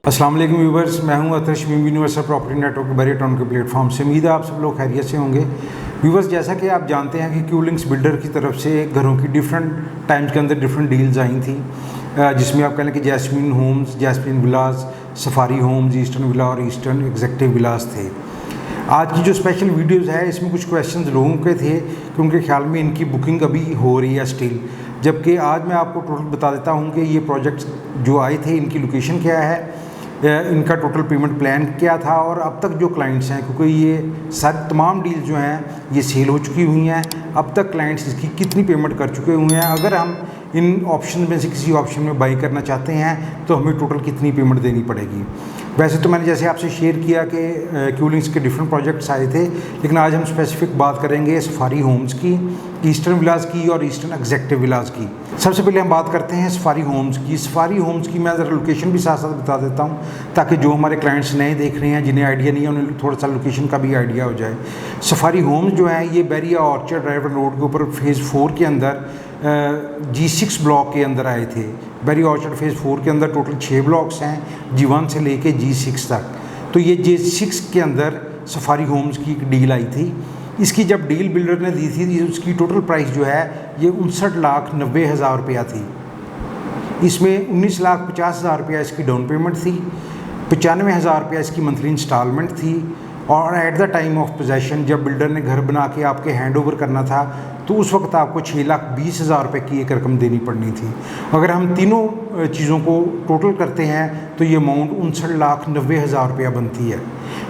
अस्सलाम वालेकुम व्यूवर्स, मैं हूं अतर शमीम यूनिवर्सल प्रॉपर्टी नेटवर्क बरी टाउन के प्लेटफॉर्म से। उम्मीद है आप सब लोग खैरियत से होंगे। व्यूवर्स, जैसा कि आप जानते हैं कि क्यूलिंक्स बिल्डर की तरफ से घरों की डिफरेंट टाइम्स के अंदर डिफरेंट डील्स आई थी, जिसमें आप कह लें कि जैस्मीन होम्स, जैस्मीन विलास, सफारी होम्स, ईस्टर्न विला और ईस्टर्न एग्जेक्टिव विलास थे। आज की जो स्पेशल वीडियोज़ है इसमें कुछ क्वेश्चंस लोगों के थे कि उनके ख्याल में इनकी बुकिंग अभी हो रही है स्टिल, जबकि आज मैं आपको टोटल बता देता हूं कि ये प्रोजेक्ट्स जो आए थे इनकी लोकेशन क्या है, इनका टोटल पेमेंट प्लान क्या था और अब तक जो क्लाइंट्स हैं, क्योंकि ये तमाम डील जो हैं ये सेल हो चुकी हुई हैं, अब तक क्लाइंट्स इसकी कितनी पेमेंट कर चुके हुए हैं, अगर हम इन ऑप्शन में से किसी ऑप्शन में बाई करना चाहते हैं तो हमें टोटल कितनी पेमेंट देनी पड़ेगी। वैसे तो मैंने जैसे आपसे शेयर किया कि क्यूलिंग्स के डिफरेंट प्रोजेक्ट्स आए थे, लेकिन आज हम स्पेसिफिक बात करेंगे सफारी होम्स की, ईस्टर्न विलास की और ईस्टर्न एग्जेक्टिव विलास की। सबसे पहले हम बात करते हैं सफारी होम्स की। सफारी होम्स की मैं ज़रा लोकेशन भी साथ साथ बता देता हूँ, ताकि जो हमारे क्लाइंट्स नए देख रहे हैं, जिन्हें आइडिया नहीं है, उन्हें थोड़ा सा लोकेशन का भी आइडिया हो जाए। सफारी होम्स जो है ये बैरिया ऑर्चर्ड ड्राइवर रोड के ऊपर फेज़ 4 के अंदर G6 ब्लॉक के अंदर आए थे। बैरिया ऑर्चर्ड फेज़ 4 के अंदर टोटल 6 ब्लॉक्स हैं, G1 से लेके G6 तक। तो ये G6 के अंदर सफारी होम्स की एक डील आई थी। इसकी जब डील बिल्डर ने दी थी, उसकी टोटल प्राइस जो है ये 59,90,000 रुपया थी। इसमें 19,50,000 रुपया इसकी डाउन पेमेंट थी, 95,000 रुपया इसकी मंथली इंस्टॉलमेंट थी, और at the time of possession जब बिल्डर ने घर बना के आपके हैंड ओवर करना था तो उस वक्त आपको 6,20,000 रुपये की एक रकम देनी पड़नी थी। अगर हम तीनों चीज़ों को टोटल करते हैं तो ये अमाउंट 59,90,000 रुपया बनती है।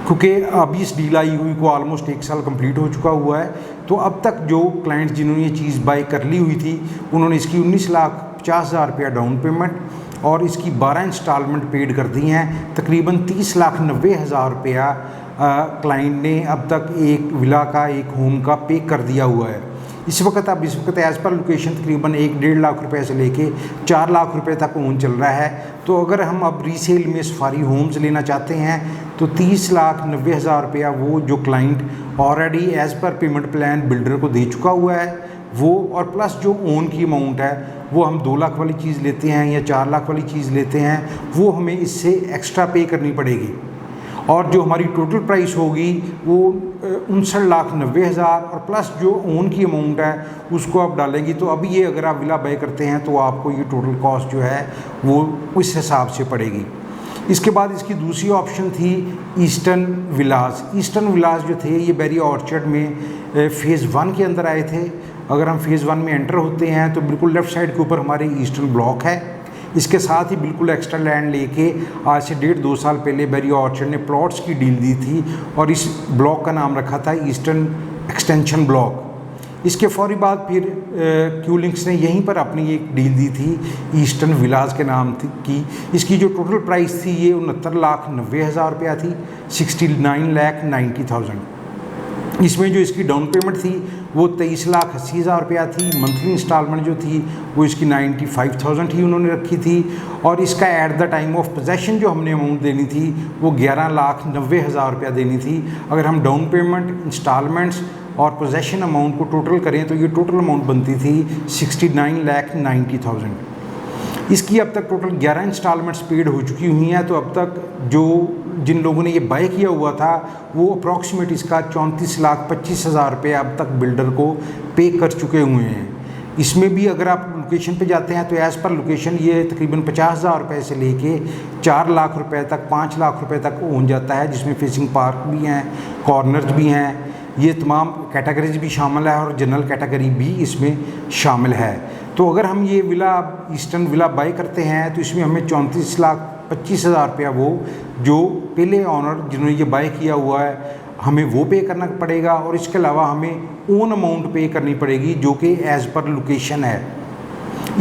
क्योंकि अभी इस डील आई हुई को ऑलमोस्ट 1 साल कंप्लीट हो चुका हुआ है, तो अब तक जो क्लाइंट्स जिन्होंने ये चीज़ बाई कर ली हुई थी उन्होंने इसकी 19,50,000 रुपया डाउन पेमेंट और इसकी 12 इंस्टॉलमेंट पेड कर दी हैं। तकरीबन 30,90,000 रुपया क्लाइंट ने अब तक एक विला का, एक होम का पे कर दिया हुआ है। इस वक्त एज़ पर लोकेशन तकरीबन 1-1.5 लाख रुपए से लेके 4 लाख रुपए तक ओन चल रहा है। तो अगर हम अब रीसेल में सफारी होम्स लेना चाहते हैं तो 30,90,000 रुपया वो जो client already as per payment plan builder को दे चुका हुआ है वो, और प्लस जो ओन की अमाउंट है वो हम 2 लाख वाली चीज़ लेते हैं या 4 लाख वाली चीज़ लेते हैं, वो हमें इससे एक्स्ट्रा पे करनी पड़ेगी। और जो हमारी टोटल प्राइस होगी वो 59,90,000 और प्लस जो ओन की अमाउंट है उसको आप डालेंगी। तो अभी ये अगर आप विला बाय करते हैं तो आपको ये टोटल कॉस्ट जो है वो उस हिसाब से पड़ेगी। इसके बाद इसकी दूसरी ऑप्शन थी ईस्टर्न विलास। ईस्टर्न विलास जो थे ये बैरिया ऑर्चर्ड में फेज़ 1 के अंदर आए थे। अगर हम फेज़ 1 में एंटर होते हैं तो बिल्कुल लेफ़्ट साइड के ऊपर हमारे ईस्टर्न ब्लॉक है। इसके साथ ही बिल्कुल एक्स्ट्रा लैंड लेके आज से 1.5-2 साल पहले बैरिया ऑर्चर्ड ने प्लॉट्स की डील दी थी और इस ब्लॉक का नाम रखा था ईस्टर्न एक्सटेंशन ब्लॉक। इसके फौरी बाद फिर क्यूलिंक्स ने यहीं पर अपनी एक डील दी थी ईस्टर्न विलास के नाम की। इसकी जो टोटल प्राइस थी ये 69,90,000 रुपया थी, 69,90,000। इसमें जो इसकी डाउन पेमेंट थी वो 23,80,000 रुपया थी। मंथली इंस्टॉलमेंट जो थी वो इसकी 95,000 ही उन्होंने रखी थी, और इसका at the time of possession जो हमने अमाउंट देनी थी वो 11,90,000 रुपया देनी थी। अगर हम डाउन पेमेंट, इंस्टॉलमेंट्स और पोजेशन अमाउंट को टोटल करें तो ये टोटल अमाउंट बनती थी 69,90,000। इसकी अब तक टोटल 11 इंस्टॉलमेंट्स पेड हो चुकी हुई हैं। तो अब तक जो जिन लोगों ने ये बाय किया हुआ था वो अप्रॉक्सीमेट इसका 34,25,000 रुपये अब तक बिल्डर को पे कर चुके हुए हैं। इसमें भी अगर आप लोकेशन पे जाते हैं तो एज़ पर लोकेशन ये तकरीबन 50,000 रुपये से लेके 4 लाख रुपए तक, 5 लाख रुपए तक ओन जाता है, जिसमें फेसिंग पार्क भी हैं, कॉर्नर्स भी हैं। ये तमाम कैटेगरीज भी शामिल है और जनरल कैटेगरी भी इसमें शामिल है। तो अगर हम ये विला ईस्टर्न विला बाय करते हैं तो इसमें हमें 34,25,000 रुपया वो जो पहले ऑनर जिन्होंने ये बाय किया हुआ है हमें वो पे करना पड़ेगा, और इसके अलावा हमें ओन अमाउंट पे करनी पड़ेगी जो कि एज़ पर लोकेशन है।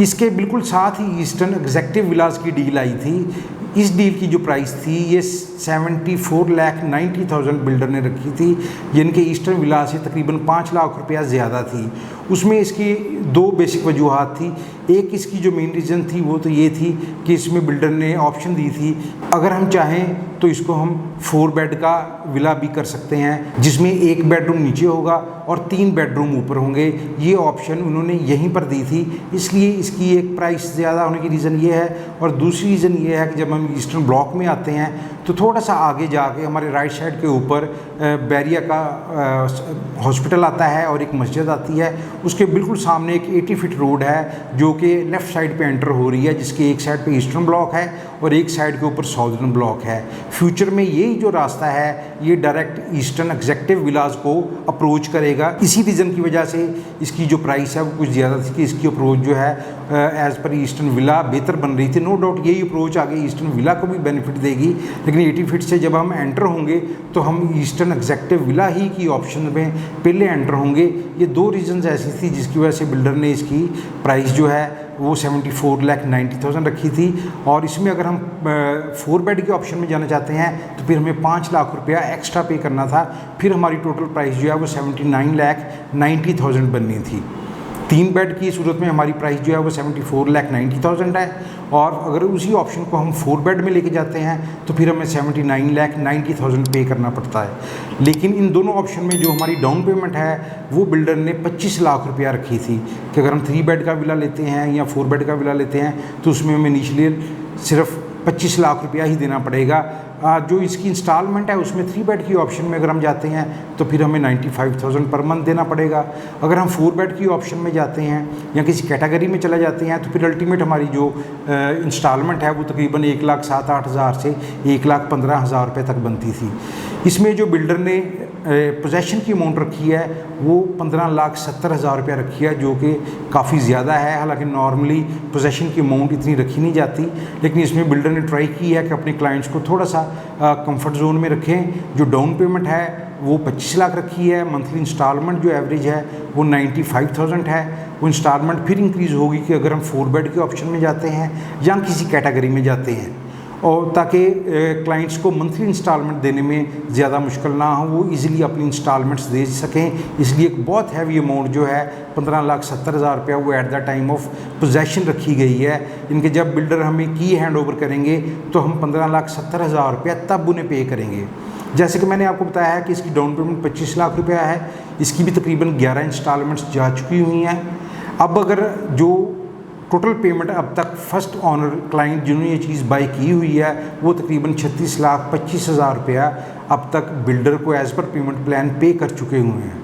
इसके बिल्कुल साथ ही ईस्टर्न एग्जेक्टिव विलास की डील आई थी। इस डील की जो प्राइस थी ये 74,90,000 बिल्डर ने रखी थी, जिनके ईस्टर्न विला से तकरीबन 5 लाख रुपया ज़्यादा थी। उसमें इसकी दो बेसिक वजूहात थी। एक इसकी जो मेन रीज़न थी वो तो ये थी कि इसमें बिल्डर ने ऑप्शन दी थी अगर हम चाहें तो इसको हम 4 बेड का विला भी कर सकते हैं, जिसमें 1 बेडरूम नीचे होगा और 3 बेडरूम ऊपर होंगे। ये ऑप्शन उन्होंने यहीं पर दी थी, इसलिए इसकी एक प्राइस ज़्यादा होने की रीज़न ये है। और दूसरी रीज़न ये है कि जब हम ईस्टर्न ब्लॉक में आते हैं तो थोड़ा सा आगे जाके हमारे राइट साइड के ऊपर बैरिया का हॉस्पिटल आता है और एक मस्जिद आती है। उसके बिल्कुल सामने एक 80 फीट रोड है जो कि लेफ़्ट साइड पे एंटर हो रही है, जिसके एक साइड पे ईस्टर्न ब्लॉक है और एक साइड के ऊपर साउदर्न ब्लॉक है। फ्यूचर में यही जो रास्ता है ये डायरेक्ट ईस्टर्न एग्जेक्टिव विलास को अप्रोच करेगा। इसी रीज़न की वजह से इसकी जो प्राइस है वो कुछ ज़्यादा थी कि इसकी अप्रोच जो है एज़ पर ईस्टर्न विला बेहतर बन रही थी। नो डाउट यही अप्रोच आगे ईस्टर्न विला को भी बेनिफिट देगी, लेकिन 80 फीट से जब हम एंटर होंगे तो हम ईस्टर्न एग्जेक्टिव विला ही की ऑप्शन में पहले एंटर होंगे। ये दो रीज़न्स ऐसी थी जिसकी वजह से बिल्डर ने इसकी प्राइस जो है वो 74,90,000 रखी थी। और इसमें अगर हम 4 बेड के ऑप्शन में जाना चाहते हैं तो फिर हमें 5 लाख रुपया एक्स्ट्रा पे करना था, फिर हमारी टोटल प्राइस जो है वो 79,90,000 बननी थी। 3 बेड की सूरत में हमारी प्राइस जो है वो 74,90,000 है, और अगर उसी ऑप्शन को हम 4 बेड में लेके जाते हैं तो फिर हमें 79,90,000 पे करना पड़ता है। लेकिन इन दोनों ऑप्शन में जो हमारी डाउन पेमेंट है वो बिल्डर ने 25 लाख रुपया रखी थी कि अगर हम 3 बेड का विला लेते हैं या 4 बेड का विला लेते हैं तो उसमें हमें इनिशियली सिर्फ 25 लाख रुपया ही देना पड़ेगा। जो इसकी इंस्टॉलमेंट है उसमें 3 बेड की ऑप्शन में अगर हम जाते हैं तो फिर हमें 95,000 पर मंथ देना पड़ेगा। अगर हम 4 बेड की ऑप्शन में जाते हैं या किसी कैटेगरी में चले जाते हैं तो फिर अल्टीमेट हमारी जो इंस्टॉलमेंट है वो तकरीबन 1,07,8,000 से 1,15,000 रुपये तक बनती थी। इसमें जो बिल्डर ने पोजेसन की अमाउंट रखी है वो 15,70,000 रुपया रखी है, जो कि काफ़ी ज़्यादा है। हालांकि नॉर्मली पोजेसन की अमाउंट इतनी रखी नहीं जाती, लेकिन इसमें बिल्डर ने ट्राई की है कि अपने क्लाइंट्स को थोड़ा सा कंफर्ट जोन में रखें। जो डाउन पेमेंट है वो 25 लाख रखी है, मंथली इंस्टॉलमेंट जो एवरेज है वो 95,000 है। वो इंस्टॉलमेंट फिर इंक्रीज़ होगी कि अगर हम 4 बेड के ऑप्शन में जाते हैं या किसी कैटेगरी में जाते हैं, और ताकि क्लाइंट्स को मंथली इंस्टॉलमेंट देने में ज़्यादा मुश्किल ना हो, वो इजीली अपनी इंस्टॉलमेंट्स दे सकें। इसलिए एक बहुत हैवी अमाउंट जो है 15,70,000 रुपया वो at the time of possession रखी गई है। इनके जब बिल्डर हमें की हैंड ओवर करेंगे तो हम 15,70,000 रुपया तब उन्हें पे करेंगे। जैसे कि मैंने आपको बताया है कि इसकी डाउन पेमेंट 25 लाख रुपया है, इसकी भी तकरीबन 11 इंस्टॉलमेंट्स जा चुकी हुई हैं। अब अगर जो टोटल पेमेंट अब तक फर्स्ट ऑनर क्लाइंट जिन्होंने ये चीज़ बाई की हुई है वो तकरीबन 36,25,000 रुपया अब तक बिल्डर को एज़ पर पेमेंट प्लान पे कर चुके हुए हैं।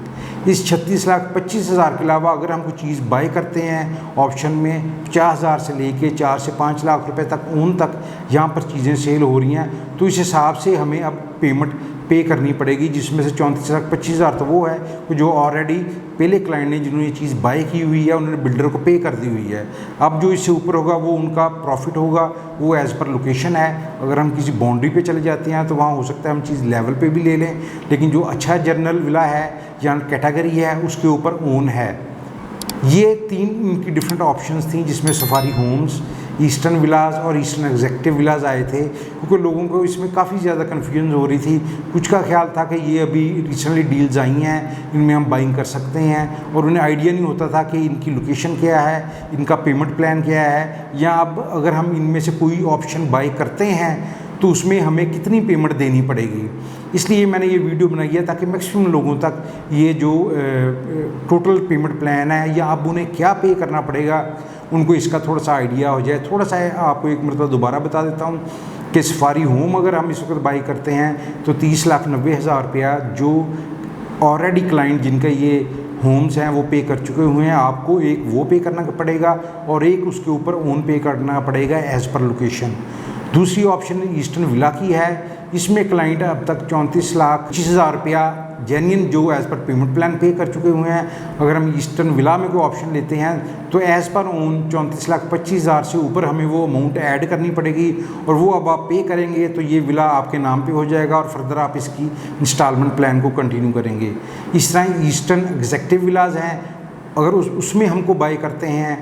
इस 36,25,000 के अलावा अगर हम कोई चीज़ बाई करते हैं ऑप्शन में 50,000 से लेके 4 से 5 लाख रुपए तक ओन तक यहाँ पर चीज़ें सेल हो रही हैं, तो इस हिसाब से हमें अब पेमेंट पे करनी पड़ेगी, जिसमें से 34,25,000 तो वो है जो ऑलरेडी पहले क्लाइंट ने जिन्होंने ये चीज़ बाई की हुई है उन्होंने बिल्डर को पे कर दी हुई है। अब जो इससे ऊपर होगा वो उनका प्रॉफिट होगा, वो एज़ पर लोकेशन है। अगर हम किसी बाउंड्री पे चले जाते हैं तो वहाँ हो सकता है हम चीज़ लेवल पे भी ले लें, लेकिन जो अच्छा जनरल विला है या कैटेगरी है उसके ऊपर ओन है। ये 3 इनकी डिफरेंट ऑप्शंस थी, जिसमें सफारी होम्स, ईस्टर्न विलास और ईस्टर्न एग्जेक्टिव विलास आए थे, क्योंकि लोगों को इसमें काफ़ी ज़्यादा कन्फ्यूजन हो रही थी। कुछ का ख्याल था कि ये अभी रिसेंटली डील्स आई हैं, इनमें हम बाइंग कर सकते हैं, और उन्हें आइडिया नहीं होता था कि इनकी लोकेशन क्या है, इनका पेमेंट प्लान क्या है, या अब अगर हम इनमें से कोई ऑप्शन बाई करते हैं तो उसमें हमें कितनी पेमेंट देनी पड़ेगी। इसलिए मैंने ये वीडियो बनाई है ताकि मैक्सिमम लोगों तक ये जो टोटल पेमेंट प्लान है या अब उन्हें क्या पे करना पड़ेगा उनको इसका थोड़ा सा आइडिया हो जाए। थोड़ा सा आपको एक मरतबा दोबारा बता देता हूँ कि सफारी होम अगर हम इस वक्त बाई करते हैं तो 30,90,000 रुपया जो ऑलरेडी क्लाइंट जिनका ये होम्स हैं वो पे कर चुके हुए हैं, आपको एक वो पे करना पड़ेगा और एक उसके ऊपर ओन पे करना पड़ेगा एज़ पर लोकेशन। दूसरी ऑप्शन ईस्टर्न विला की है, इसमें क्लाइंट अब तक 34,25,000 रुपया जेन्युइन जो एज़ पर पेमेंट प्लान पे कर चुके हुए हैं। अगर हम ईस्टर्न विला में कोई ऑप्शन लेते हैं तो एज़ पर ओन 34,25,000 से ऊपर हमें वो अमाउंट ऐड करनी पड़ेगी, और वो अब आप पे करेंगे तो ये विला आपके नाम पे हो जाएगा और फर्दर आप इसकी इंस्टॉलमेंट प्लान को कंटिन्यू करेंगे। इस तरह ईस्टर्न एग्जेक्टिव विलाज हैं, अगर उसमें हमको बाई करते हैं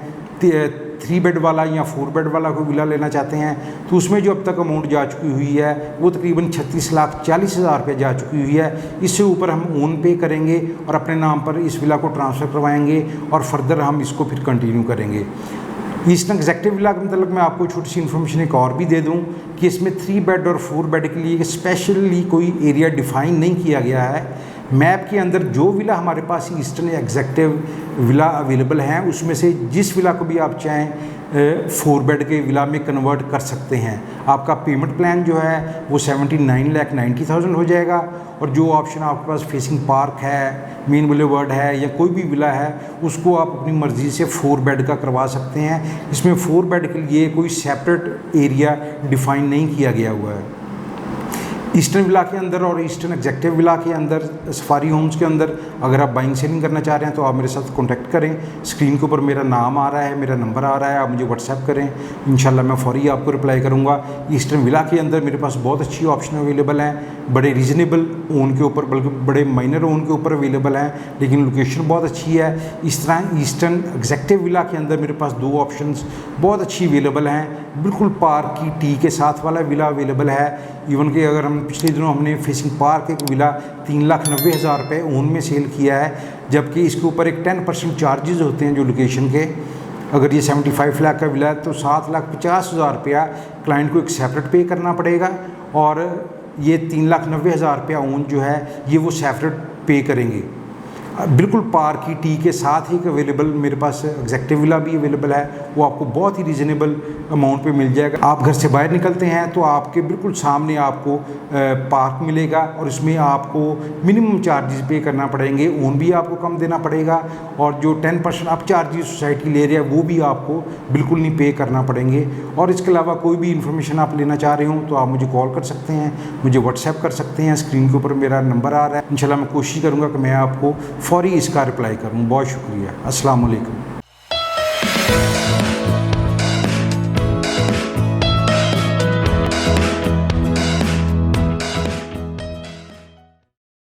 3 बेड वाला या 4 बेड वाला कोई विला लेना चाहते हैं तो उसमें जो अब तक अमाउंट जा चुकी हुई है वो तकरीबन 36,40,000 रुपये जा चुकी हुई है। इससे ऊपर हम ओन पे करेंगे और अपने नाम पर इस विला को ट्रांसफ़र करवाएंगे और फर्दर हम इसको फिर कंटिन्यू करेंगे। ईस्टर्न एग्जेक्टिव विला के मतलब मैं आपको छोटी सी इन्फॉर्मेशन एक और भी दे दूं कि इसमें 3 बेड और 4 बेड के लिए स्पेशली कोई एरिया डिफ़ाइन नहीं किया गया है। मैप के अंदर जो विला हमारे पास ईस्टर्न एग्जेक्टिव विला अवेलेबल हैं उसमें से जिस विला को भी आप चाहें 4 बेड के विला में कन्वर्ट कर सकते हैं। आपका पेमेंट प्लान जो है वो 79,90,000 हो जाएगा और जो ऑप्शन आपके पास फेसिंग पार्क है, मेन बुलेवर्ड है या कोई भी विला है उसको आप अपनी मर्ज़ी से 4 बेड का करवा सकते हैं। इसमें 4 बेड के लिए कोई सेपरेट एरिया डिफ़ाइन नहीं किया गया हुआ है। ईस्टर्न विला के अंदर और ईस्टर्न एग्जेक्टिव विला के अंदर, सफारी होम्स के अंदर अगर आप बाइंग सेलिंग करना चाह रहे हैं तो आप मेरे साथ कॉन्टैक्ट करें। स्क्रीन के ऊपर मेरा नाम आ रहा है, मेरा नंबर आ रहा है, आप मुझे व्हाट्सएप करें, इंशाल्लाह मैं फौरी आपको रिप्लाई करूँगा। ईस्टर्न विला के अंदर मेरे पास बहुत अच्छी ऑप्शन अवेलेबल हैं, बड़े रीज़नेबल ओन के ऊपर, बल्कि बड़े माइनर ओन के ऊपर अवेलेबल हैं, लेकिन लोकेशन बहुत अच्छी है। इस तरह ईस्टर्न एग्जेक्टिव विला के अंदर मेरे पास 2 ऑप्शंस बहुत अच्छी अवेलेबल हैं। बिल्कुल पार्क की टी के साथ वाला विला अवेलेबल है। इवन कि अगर हम पिछले दिनों हमने फेसिंग पार्क एक विला 3,90,000 रुपये ओन में सेल किया है, जबकि इसके ऊपर एक 10% चार्जेस होते हैं जो लोकेशन के। अगर ये 75 लाख का विला है तो 7,50,000 रुपया क्लाइंट को एक सेपरेट पे करना पड़ेगा और ये 3,90,000 रुपया ओन जो है ये वो सेपरेट पे करेंगे। बिल्कुल पार्क की टी के साथ ही अवेलेबल मेरे पास एग्जेक्टिव विला भी अवेलेबल है, वो आपको बहुत ही रीज़नेबल अमाउंट पे मिल जाएगा। आप घर से बाहर निकलते हैं तो आपके बिल्कुल सामने आपको पार्क मिलेगा और इसमें आपको मिनिमम चार्जेस पे करना पड़ेंगे, ओन भी आपको कम देना पड़ेगा और जो 10% आप चार्जेस सोसाइटी ले रही है वो भी आपको बिल्कुल नहीं पे करना पड़ेंगे। और इसके अलावा कोई भी इन्फॉर्मेशन आप लेना चाह रहे हो तो आप मुझे कॉल कर सकते हैं, मुझे व्हाट्सएप कर सकते हैं। स्क्रीन के ऊपर मेरा नंबर आ रहा है, इंशाल्लाह मैं कोशिश करूँगा कि मैं आपको फौरी इसका रिप्लाई करूँ। बहुत शुक्रिया। अस्सलाम वालेकुम।